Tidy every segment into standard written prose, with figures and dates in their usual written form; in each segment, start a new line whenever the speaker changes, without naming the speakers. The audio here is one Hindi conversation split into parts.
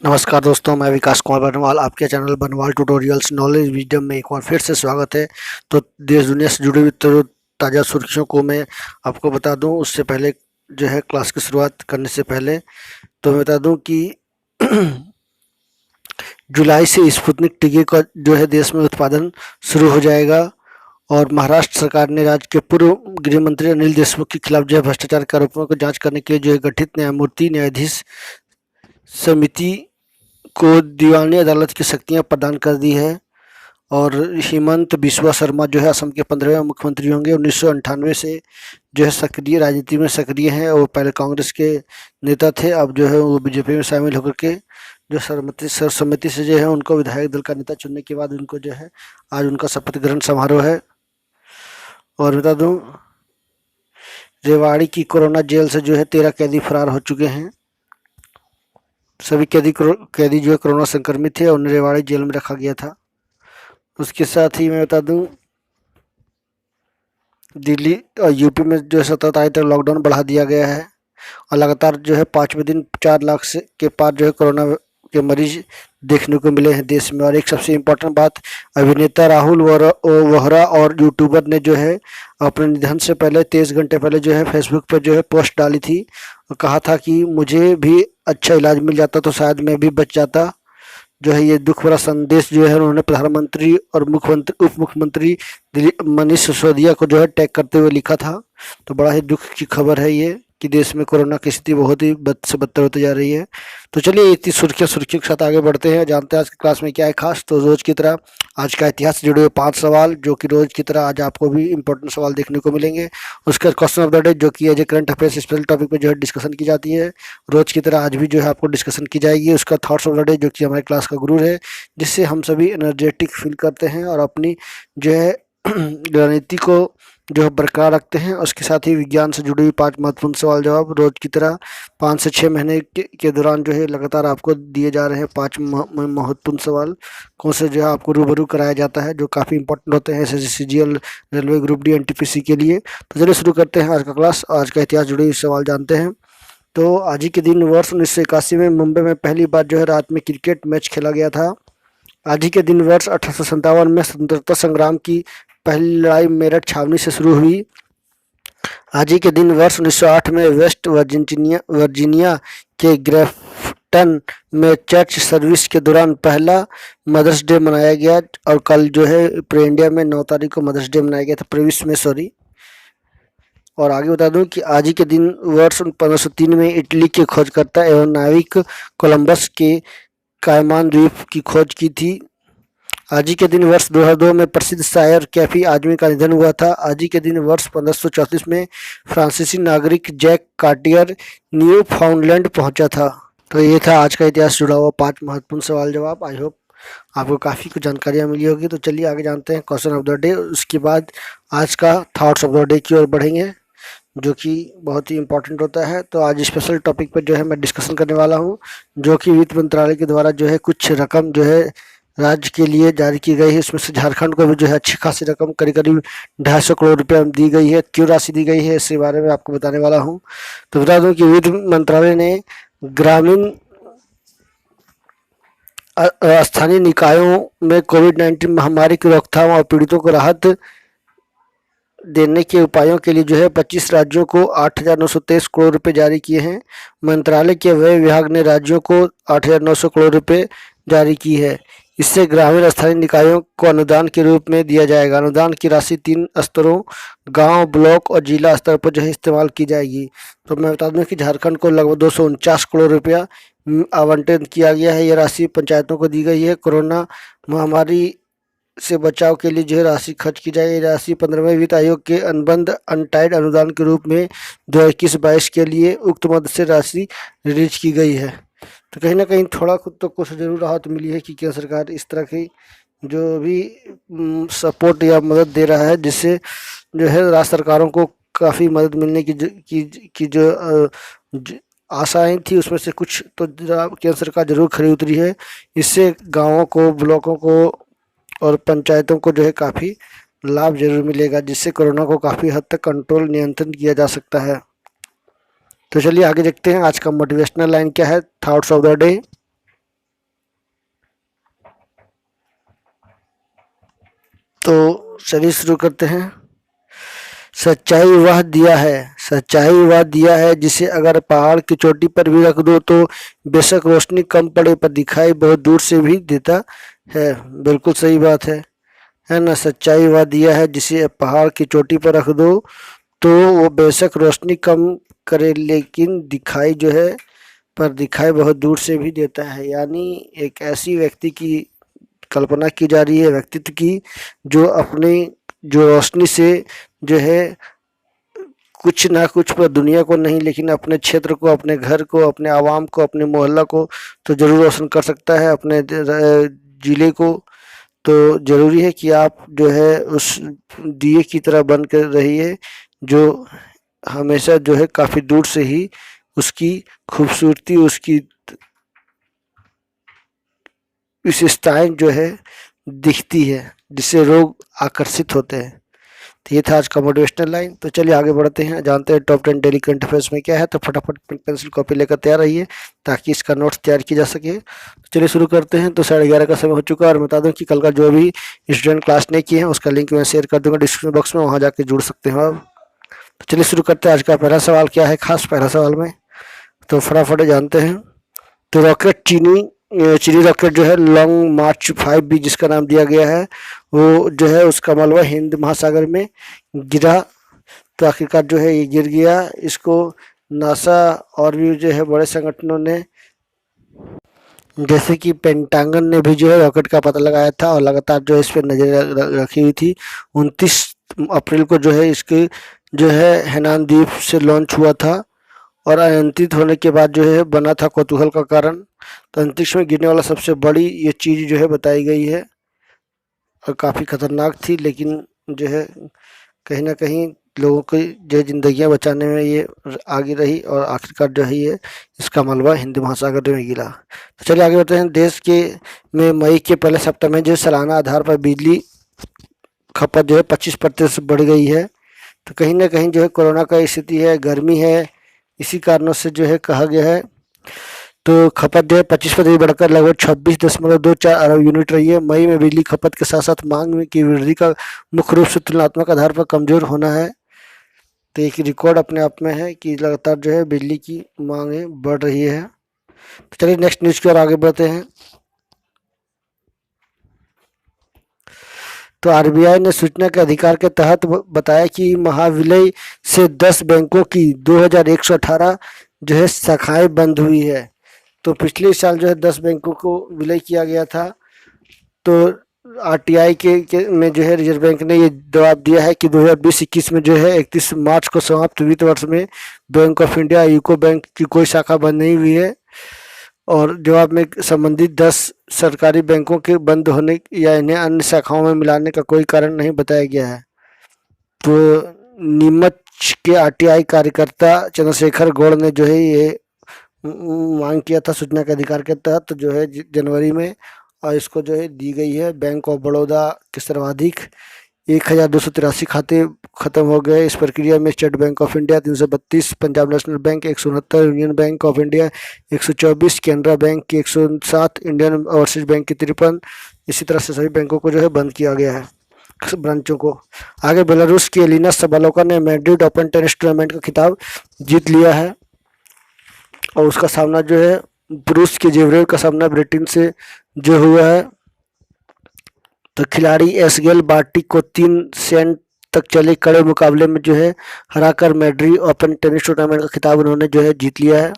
नमस्कार दोस्तों, मैं विकास कुमार बनवाल आपके चैनल बनवाल ट्यूटोरियल्स नॉलेज विजडम में एक बार फिर से स्वागत है। तो देश दुनिया से जुड़ी हुई ताज़ा सुर्खियों को मैं आपको बता दूं। उससे पहले जो है क्लास की शुरुआत करने से पहले तो मैं बता दूं कि जुलाई से स्पुतनिक टीके का जो है देश में उत्पादन शुरू हो जाएगा। और महाराष्ट्र सरकार ने राज्य के पूर्व गृह मंत्री अनिल देशमुख के खिलाफ जो है भ्रष्टाचार के आरोपों को जांच करने के लिए जो है गठित न्यायाधीश समिति को दीवानी अदालत की शक्तियां प्रदान कर दी है। और हिमंत बिस्वा शर्मा जो है असम के 15वें मुख्यमंत्री होंगे। 1998 से जो है सक्रिय राजनीति में सक्रिय हैं। वो पहले कांग्रेस के नेता थे, अब जो है वो बीजेपी में शामिल होकर के जो सर्वसम्मति से जो है उनको विधायक दल का नेता चुनने के बाद उनको जो है आज उनका शपथ ग्रहण समारोह है। और बता दूं, रेवाड़ी की कोरोना जेल से जो है 13 कैदी फरार हो चुके हैं। सभी कैदी जो है कोरोना संक्रमित थे और उन्हें रेवाड़ी जेल में रखा गया था। उसके साथ ही मैं बता दूं, दिल्ली और यूपी में जो है 17 तारीख तक लॉकडाउन बढ़ा दिया गया है। और लगातार जो है 5वें दिन 4 लाख से के पार जो है कोरोना के मरीज देखने को मिले हैं देश में। और एक सबसे इम्पोर्टेंट बात, अभिनेता राहुल वोहरा और यूट्यूबर ने जो है अपने निधन से पहले 23 घंटे पहले जो है फेसबुक पर जो है पोस्ट डाली थी और कहा था कि मुझे भी अच्छा इलाज मिल जाता तो शायद मैं भी बच जाता। जो है ये दुख भरा संदेश जो है उन्होंने प्रधानमंत्री और मुख्यमंत्री उप मुख्यमंत्री मनीष सिसोदिया को जो है टैग करते हुए लिखा था। तो बड़ा ही दुख की खबर है ये कि देश में कोरोना की स्थिति बहुत ही बद से बदतर होती जा रही है। तो चलिए इतनी सुर्खियों के साथ आगे बढ़ते हैं, जानते हैं आज की क्लास में क्या है खास। तो रोज की तरह आज का इतिहास से जुड़े हुए 5 सवाल, जो कि रोज की तरह आज आपको भी इंपॉर्टेंट सवाल देखने को मिलेंगे। उसका क्वेश्चन ऑफ द डे जो कि as a current affairs special topic पे जो है डिस्कशन की जाती है। रोज की तरह आज भी जो है आपको डिस्कशन की जाएगी। उसका थॉट्स ऑफ द डे जो कि हमारे क्लास का गुरु है, जिससे हम सभी एनर्जेटिक फील करते हैं और अपनी जो है रणनीति को जो है बरकरार रखते हैं। उसके साथ ही विज्ञान से जुड़ी हुई 5 महत्वपूर्ण सवाल जवाब रोज की तरह 5 से 6 महीने के दौरान जो है लगातार आपको दिए जा रहे हैं 5 महत्वपूर्ण सवाल कौन से जो है आपको रूबरू कराया जाता है, जो काफ़ी इंपॉर्टेंट होते हैं SSC, railway group D, NTPC के लिए। तो चलिए शुरू करते हैं आज का क्लास। आज का इतिहास जुड़े हुए सवाल जानते हैं। तो आज ही के दिन वर्ष 1981 में मुंबई में पहली बार जो है रात में क्रिकेट मैच खेला गया था। आज ही के दिन वर्ष 1857 में स्वतंत्रता संग्राम की पहली लड़ाई मेरठ छावनी से शुरू हुई। आज ही के दिन वर्ष 1908 में वेस्ट वर्जीनिया के ग्रेफ्टन में चर्च सर्विस के दौरान पहला मदर्स डे मनाया गया। और कल जो है पूरे इंडिया में 9 तारीख को मदर्स डे मनाया गया था, प्रेविस में सॉरी। और आगे बता दूं कि आज ही के दिन वर्ष 1503 में इटली के खोजकर्ता एवं नाविक कोलंबस के कायमान द्वीप की खोज की थी। आज ही के दिन वर्ष 2002 में प्रसिद्ध शायर कैफी आजमी का निधन हुआ था। आज ही के दिन वर्ष 1534 में फ्रांसीसी नागरिक जैक कार्टियर न्यू फाउंडलैंड पहुंचा था। तो ये था आज का इतिहास जुड़ा हुआ 5 महत्वपूर्ण सवाल जवाब। आई होप आपको काफ़ी कुछ जानकारियाँ मिली होगी। तो चलिए आगे जानते हैं क्वेश्चन ऑफ द डे। उसके बाद आज का थॉट्स ऑफ द डे की ओर बढ़ेंगे, जो कि बहुत ही इम्पोर्टेंट होता है। तो आज स्पेशल टॉपिक पर जो है मैं डिस्कशन करने वाला हूँ, जो कि वित्त मंत्रालय के द्वारा जो है कुछ रकम जो है राज्य के लिए जारी की गई है। इसमें से झारखंड को भी जो है अच्छी खासी रकम करीब 250 करोड़ रुपये दी गई है। क्यों राशि दी गई है इसके बारे में आपको बताने वाला हूँ। तो बता दूं कि वित्त मंत्रालय ने ग्रामीण स्थानीय निकायों में कोविड-19 महामारी की रोकथाम और पीड़ितों को राहत देने के उपायों के लिए जो है 25 राज्यों को 8,923 करोड़ रुपए जारी किए हैं। मंत्रालय के व्यय विभाग ने राज्यों को 8,900 करोड़ रुपए जारी की है। इससे ग्रामीण स्थानीय निकायों को अनुदान के रूप में दिया जाएगा। अनुदान की राशि 3 स्तरों गांव, ब्लॉक और जिला स्तर पर जो है इस्तेमाल की जाएगी। तो मैं बता दूं कि झारखंड को लगभग 249 करोड़ रुपया आवंटित किया गया है। यह राशि पंचायतों को दी गई है। कोरोना महामारी से बचाव के लिए जो है राशि खर्च की जाएगी। राशि 15वें वित्त आयोग के अनुबंध अनटाइड अनुदान के रूप में 2021-22 के लिए उक्त मद से राशि रिलीज की गई है। तो कहीं ना कहीं थोड़ा खुद तो कुछ जरूर राहत मिली है कि केंद्र सरकार इस तरह की जो भी सपोर्ट या मदद दे रहा है, जिससे जो है राज्य सरकारों को काफ़ी मदद मिलने की जो आशाएं थी उसमें से कुछ तो केंद्र सरकार जरूर खरी उतरी है। इससे गाँवों को, ब्लॉकों को और पंचायतों को जो है काफ़ी लाभ जरूर मिलेगा, जिससे कोरोना को काफ़ी हद तक कंट्रोल नियंत्रण किया जा सकता है। तो चलिए आगे देखते हैं आज का मोटिवेशनल लाइन क्या है, थॉट्स ऑफ द डे। तो चलिए शुरू करते हैं। सच्चाई वह दिया है जिसे अगर पहाड़ की चोटी पर भी रख दो तो बेशक रोशनी कम पड़े पर दिखाई बहुत दूर से भी देता है। बिल्कुल सही बात है ना। सच्चाई वह दिया है जिसे पहाड़ की चोटी पर रख दो तो वो बेशक रोशनी कम करे लेकिन दिखाई बहुत दूर से भी देता है। यानी एक ऐसी व्यक्ति की कल्पना की जा रही है, व्यक्तित्व की, जो रोशनी से जो है कुछ ना कुछ पर दुनिया को नहीं लेकिन अपने क्षेत्र को, अपने घर को, अपने आवाम को, अपने मोहल्ला को तो ज़रूर रोशन कर सकता है, अपने ज़िले को। तो ज़रूरी है कि आप जो है उस दिए की तरह बन कर रहिए जो हमेशा जो है काफ़ी दूर से ही उसकी खूबसूरती, उसकी विशेषताएं जो है दिखती है, जिससे लोग आकर्षित होते हैं। तो ये था आज का मोटिवेशनल लाइन। तो चलिए आगे बढ़ते हैं, जानते हैं टॉप 10 डेली करंट अफेयर्स में क्या है। तो फटाफट पेंसिल कॉपी लेकर तैयार रहिए ताकि इसका नोट्स तैयार किया जा सके। तो चलिए शुरू करते हैं। तो 11:30 का समय हो चुका है और बता दूं कि कल का जो भी स्टूडेंट क्लास नहीं किए हैं उसका लिंक मैं शेयर कर दूंगा डिस्क्रिप्शन बॉक्स में, वहाँ जाके जुड़ सकते हैं आप। तो चलिए शुरू करते हैं। आज का पहला सवाल क्या है खास पहला सवाल में, तो फटाफट जानते हैं। तो रॉकेट चीनी रॉकेट जो है लॉन्ग मार्च 5B जिसका नाम दिया गया है, वो जो है उसका मलबा हिंद महासागर में गिरा। तो आखिरकार जो है ये गिर गया। इसको नासा और भी जो है बड़े संगठनों ने, जैसे कि पेंटागन ने भी जो है रॉकेट का पता लगाया था और लगातार जो है इस पर नजर रखी हुई थी। 29 अप्रैल को जो है इसके जो है हेनान द्वीप से लॉन्च हुआ था और अनियंत्रित होने के बाद जो है बना था कौतूहल का कारण। तो अंतरिक्ष में गिरने वाला सबसे बड़ी ये चीज़ जो है बताई गई है और काफ़ी खतरनाक थी, लेकिन जो है कहीं ना कहीं लोगों की जो ज़िंदगियां बचाने में ये आगे रही और आखिरकार जो है ये इसका मलबा हिंद महासागर में गिरा। तो चलिए आगे बढ़ते हैं। देश के में मई के पहले सप्ताह में जो सालाना आधार पर बिजली खपत जो है 25% बढ़ गई है। तो कहीं ना कहीं जो है कोरोना का स्थिति है, गर्मी है, इसी कारणों से जो है कहा गया है। तो खपत जो है 25% बढ़कर लगभग 26.24 अरब यूनिट रही है। मई में बिजली खपत के साथ साथ मांग में की वृद्धि का मुख्य रूप से तुलनात्मक आधार पर कमजोर होना है। तो एक रिकॉर्ड अपने आप में है कि लगातार जो है बिजली की मांगें बढ़ रही है। तो चलिए नेक्स्ट न्यूज़ की ओर आगे बढ़ते हैं। तो आरबीआई ने सूचना के अधिकार के तहत बताया कि महाविलय से 10 बैंकों की 2118 जो है शाखाएं बंद हुई है। तो पिछले साल जो है 10 बैंकों को विलय किया गया था। तो आरटीआई में जो है रिजर्व बैंक ने ये जवाब दिया है कि 2020-21 में जो है 31 मार्च को समाप्त वित्त वर्ष में bank of India, UCO bank की कोई शाखा बंद नहीं हुई है और जवाब में संबंधित 10 सरकारी बैंकों के बंद होने या इन्हें अन्य शाखाओं में मिलाने का कोई कारण नहीं बताया गया है। तो नीमच के आरटीआई कार्यकर्ता चंद्रशेखर गौड़ ने जो है ये मांग किया था सूचना के अधिकार के तहत जो है जनवरी में, और इसको जो है दी गई है। बैंक ऑफ बड़ौदा के सर्वाधिक 1283 खाते खत्म हो गए इस प्रक्रिया में। State bank of India 332, Punjab national bank 169, union bank of India 124, Canara bank की 107, इंडियन ओवरसीज बैंक की 53। इसी तरह से सभी बैंकों को जो है बंद किया गया है, ब्रांचों को। आगे बेलारूस की एलिना सबालोका ने मैड्रिड ओपन टेनिस टूर्नामेंट का खिताब जीत लिया है और उसका सामना जो है ब्रूस के जेवरेव का सामना ब्रिटेन से जो हुआ है। तो खिलाड़ी एसगेल बार्टी को 3 सेट तक चले कड़े मुकाबले में जो है हराकर मैड्रिड ओपन टेनिस टूर्नामेंट का खिताब उन्होंने जो है जीत लिया है।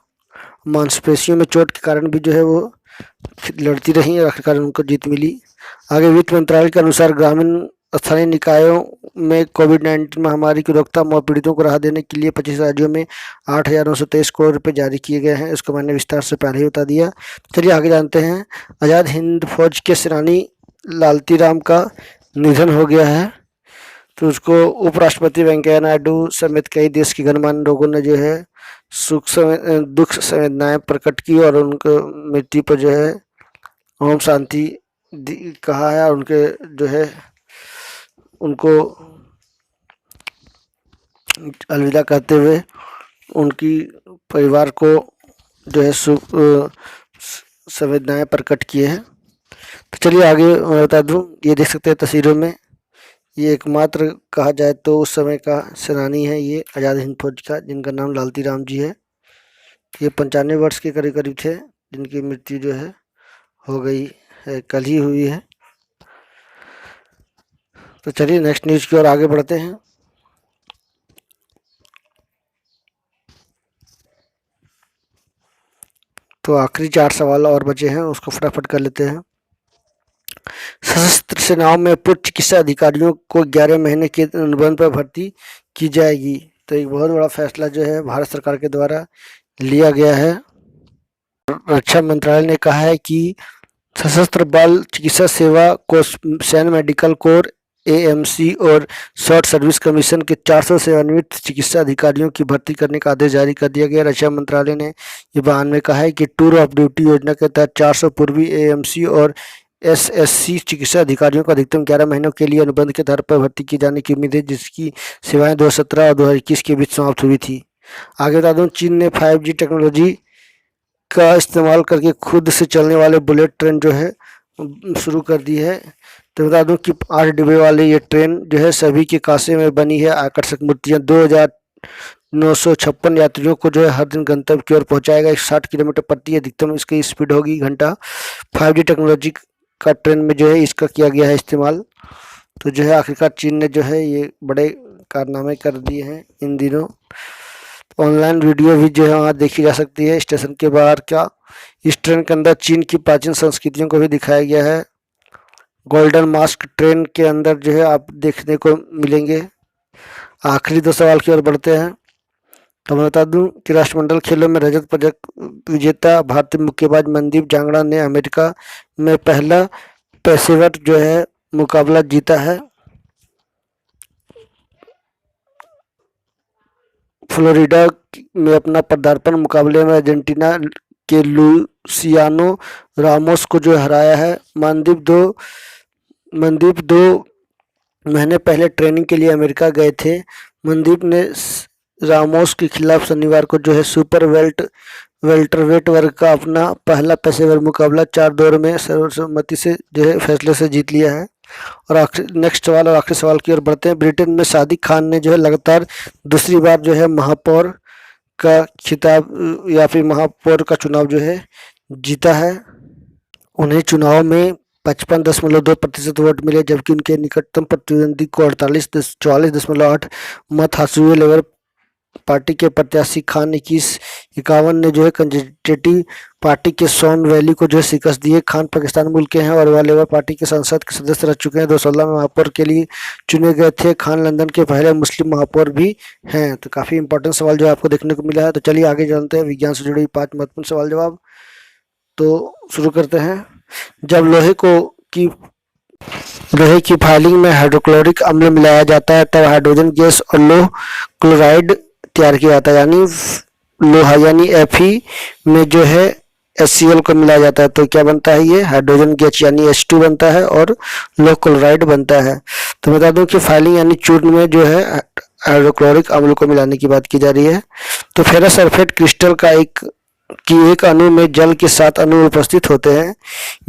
मांसपेशियों में चोट के कारण भी जो है वो लड़ती रही और आखिरकार उनको जीत मिली। आगे वित्त मंत्रालय के अनुसार ग्रामीण स्थानीय निकायों में कोविड-19 महामारी की रोकथाम और पीड़ितों को राहत देने के लिए 25 राज्यों में 8,923 करोड़ रुपए जारी किए गए हैं। इसको मैंने विस्तार से पहले ही बता दिया। चलिए आगे जानते हैं। आज़ाद हिंद फौज के सेनानी लालती राम का निधन हो गया है। तो उसको उपराष्ट्रपति वेंकैया नायडू समेत कई देश के गणमान्य लोगों ने जो है दुख संवेदनाएं प्रकट की और उनके मृत्यु पर जो है ओम शांति कहा है और उनके जो है उनको अलविदा कहते हुए उनकी परिवार को जो है संवेदनाएं प्रकट किए हैं। तो चलिए आगे मैं बता दूं, ये देख सकते हैं तस्वीरों में ये एकमात्र कहा जाए तो उस समय का सेनानी है ये आज़ाद हिंद फौज का, जिनका नाम लालती राम जी है। ये 95 वर्ष के करीब करीब थे, जिनकी मृत्यु जो है हो गई है, कल ही हुई है। तो चलिए नेक्स्ट न्यूज़ की ओर आगे बढ़ते हैं। तो आखिरी 4 सवाल और बचे हैं, उसको फटाफट कर लेते हैं। सशस्त्र सेनाओं में पूर्व चिकित्सा अधिकारियों को 11 महीने के अनुबंध पर भर्ती की जाएगी। तो एक बहुत बड़ा फैसला जो है भारत सरकार के द्वारा लिया गया है। रक्षा मंत्रालय ने कहा है कि सशस्त्र बल चिकित्सा सेवा को सैन्य मेडिकल कोर एएमसी और शॉर्ट सर्विस कमीशन के 400 सेवानिवृत्त चिकित्सा अधिकारियों की भर्ती करने का आदेश जारी कर दिया गया। रक्षा मंत्रालय ने ये बयान में कहा है कि टूर ऑफ ड्यूटी योजना के तहत 400 पूर्वी एएमसी और एसएससी चिकित्सा अधिकारियों को अधिकतम 11 महीनों के लिए अनुबंध के आधार पर भर्ती किए जाने की उम्मीद है, जिसकी सेवाएं 2017 और 2021 के बीच समाप्त हुई थी। आगे बता दूं, चीन ने 5G टेक्नोलॉजी का इस्तेमाल करके खुद से चलने वाले बुलेट ट्रेन जो है शुरू कर दी है। तो बता दूं कि 8 डिब्बे वाली ये ट्रेन जो है सभी के कांसे में बनी है। आकर्षक मूर्तियाँ 2956 यात्रियों को जो है हर दिन गंतव्य की ओर पहुँचाएगा। 60 किलोमीटर प्रति अधिकतम इसकी स्पीड होगी घंटा। 5G टेक्नोलॉजी का ट्रेन में जो है इसका किया गया है इस्तेमाल। तो जो है आखिरकार चीन ने जो है ये बड़े कारनामे कर दिए हैं इन दिनों। ऑनलाइन वीडियो भी जो है वहाँ देखी जा सकती है स्टेशन के बाहर का। इस ट्रेन के अंदर चीन की प्राचीन संस्कृतियों को भी दिखाया गया है। गोल्डन मास्क ट्रेन के अंदर जो है आप देखने को मिलेंगे। आखिरी 2 सवाल की ओर बढ़ते हैं। तो मैं बता दूं कि राष्ट्रमंडल खेलों में रजत पदक विजेता भारतीय मुक्केबाज मनदीप जांगड़ा ने अमेरिका में पहला पेशेवर जो है मुकाबला जीता है। फ्लोरिडा में अपना पदार्पण मुकाबले में अर्जेंटीना के लुसियानो रामोस को जो हराया है। मनदीप 2 महीने पहले ट्रेनिंग के लिए अमेरिका गए थे। मनदीप ने रामोस के खिलाफ शनिवार को जो है सुपर वेल्टरवेट वर्ग का अपना पहला पेशेवर मुकाबला 4 दौर में सर्वसम्मति से जो है फैसले से जीत लिया है। और नेक्स्ट सवाल और आखिरी सवाल की ओर बढ़ते हैं। ब्रिटेन में सादिक खान ने जो है लगातार दूसरी बार जो है महापौर का खिताब या फिर महापौर का चुनाव जो है जीता है। उन्हें चुनाव में 55.2% वोट मिले, जबकि उनके निकटतम प्रतिद्वंदी को 44.8 मत हासिल हुए। लेबर पार्टी के प्रत्याशी खान 2151 ने जो है कंजर्वेटिव पार्टी के शॉन वैली को जो है शिकस्त दी है। खान पाकिस्तान मूल के हैं और वह लेबर पार्टी के संसद के सदस्य रह चुके हैं। 2016 में महापौर के लिए चुने गए थे। खान लंदन के पहले मुस्लिम महापौर भी हैं। तो काफ़ी इंपॉर्टेंट सवाल जो आपको देखने को मिला है। तो चलिए आगे जानते हैं विज्ञान से जुड़ी 5 महत्वपूर्ण सवाल जवाब। तो शुरू करते हैं। जब लोहे की फाइलिंग में हाइड्रोक्लोरिक अम्ल मिलाया जाता है तब हाइड्रोजन गैस और लौह क्लोराइड तैयार किया जाता है, यानी लोहा यानी Fe में जो है HCl को मिलाया जाता है। तो क्या बनता है, ये हाइड्रोजन गैस यानी H2 बनता है और लौह क्लोराइड बनता है। तो बता दूं कि फाइलिंग यानी चूर्ण में जो है हाइड्रोक्लोरिक अम्ल को मिलाने की बात की जा रही है। तो फेरस सल्फेट क्रिस्टल का एक अणु में जल के 7 अणु उपस्थित होते हैं।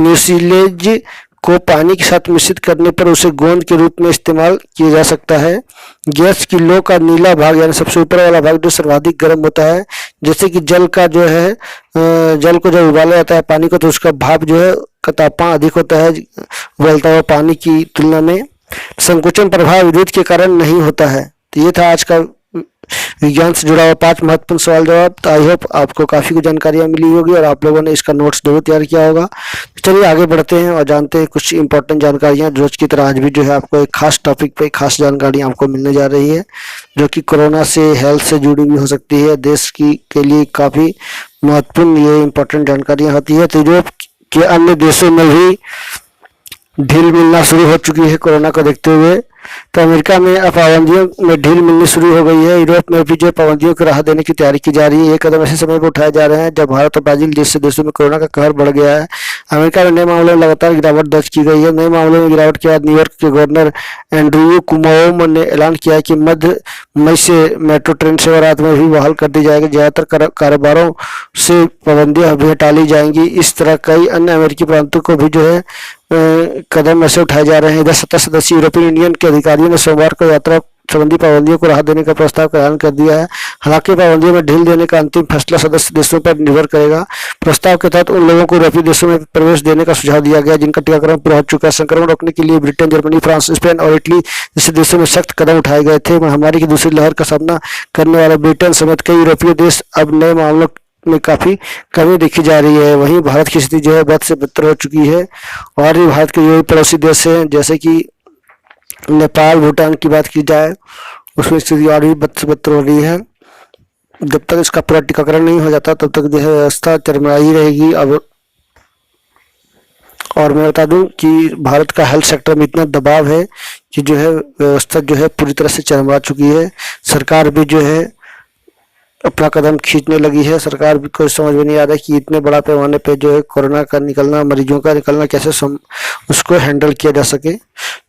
म्यूसिलेज को पानी के साथ मिश्रित करने पर उसे गोंद के रूप में इस्तेमाल किया जा सकता है। गैस की लो का नीला भाग यानी सबसे ऊपर वाला भाग जो सर्वाधिक गर्म होता है, जैसे कि जल को जब उबाला जाता है पानी को, तो उसका भाप जो है का तापमान अधिक होता है उबलता हुआ पानी की तुलना में। संकुचन प्रभाव विद्युत के कारण नहीं होता है। तो ये था आज का विज्ञान से जुड़ा हुआ 5 महत्वपूर्ण सवाल जवाब। तो आई होप आपको काफ़ी कुछ जानकारियाँ मिली होगी और आप लोगों ने इसका नोट्स जरूर तैयार किया होगा। चलिए आगे बढ़ते हैं और जानते हैं कुछ इंपॉर्टेंट जानकारियाँ। रोज की तरह आज भी जो है आपको एक खास टॉपिक पे खास जानकारियाँ आपको मिलने जा रही है, जो कि कोरोना से हेल्थ से जुड़ी भी हो सकती है। देश की के लिए काफ़ी महत्वपूर्ण ये इंपॉर्टेंट जानकारियाँ होती है। तो यूरोप के अन्य देशों में भी ढील मिलना शुरू हो चुकी है कोरोना को देखते हुए। तो अमेरिका में पाबंदियों में ढील मिलनी शुरू हो गई है। यूरोप में भी जो पाबंदियों को राहत देने की तैयारी की जा रही है। ये कदम ऐसे समय पर उठाए जा रहे हैं जब भारत और ब्राजील जैसे देशों में कोरोना का कहर बढ़ गया है। अमेरिका में नए मामलों में लगातार गिरावट दर्ज की गई है। नए मामलों में गिरावट के बाद न्यूयॉर्क के गवर्नर एंड्रयू कुओमो ने ऐलान किया है कि मध्य मई से मेट्रो ट्रेन सेवा रात में भी बहाल कर दी जाएगी। ज़्यादातर कारोबारों से पाबंदियां भी हटा ली जाएंगी। इस तरह कई अन्य अमेरिकी प्रांतों को भी जो है कदम ऐसे उठाए जा रहे हैं। इधर 17 सदस्यीय यूरोपीय यूनियन के अधिकारियों ने सोमवार को यात्रा संबंधी पाबंदियों को राहत देने का प्रस्ताव का ऐलान कर दिया है। हालांकि पाबंदियों में ढील देने का अंतिम फैसला सदस्य देशों पर निर्भर करेगा। प्रस्ताव के तहत उन लोगों को यूरोपीय देशों में प्रवेश देने का सुझाव दिया गया जिनका टीकाकरण पूरा हो चुका है। संक्रमण रोकने के लिए ब्रिटेन, जर्मनी, फ्रांस, स्पेन और इटली जैसे देशों में सख्त कदम उठाए गए थे। महामारी की दूसरी लहर का सामना करने वाले ब्रिटेन समेत कई यूरोपीय देश अब नए मामलों में काफी कमी देखी जा रही है। वहीं भारत की स्थिति जो है बद से बदतर हो चुकी है और भी भारत के जो पड़ोसी देश हैं जैसे कि नेपाल, भूटान की बात की जाए उसमें स्थिति और भी बद से बदतर हो रही है। जब तक इसका पूरा टीकाकरण नहीं हो जाता तब तक जो है व्यवस्था चरमराई रहेगी। अब और मैं बता दूं कि भारत का हेल्थ सेक्टर में इतना दबाव है कि जो है व्यवस्था जो है पूरी तरह से चरमरा चुकी है। सरकार भी जो है अपना कदम खींचने लगी है। सरकार भी को समझ में नहीं आ रहा है कि इतने बड़ा पैमाने पे जो है कोरोना का निकलना, मरीजों का निकलना कैसे उसको हैंडल किया जा सके।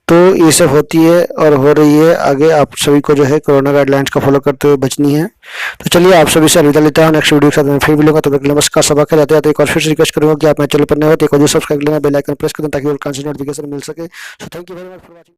तो ये सब होती है और हो रही है। आगे आप सभी को जो है कोरोना गाइडलाइंस का फॉलो करते हुए बचनी है। तो चलिए आप सभी से अलविदा लेता हूँ। नेक्स्ट वीडियो के साथ मैं फिर मिलूंगा। तब तक के लिए नमस्कार। सभा के जाते जाते एक और फिर से रिक्वेस्ट करूंगा कि आप मेरे चैनल पर नए हो तो एक और सब्सक्राइब लेना, बेल आइकन प्रेस कर दें ताकि कौन सी नोटिफिकेशन मिल सके। So thank you very much for watching.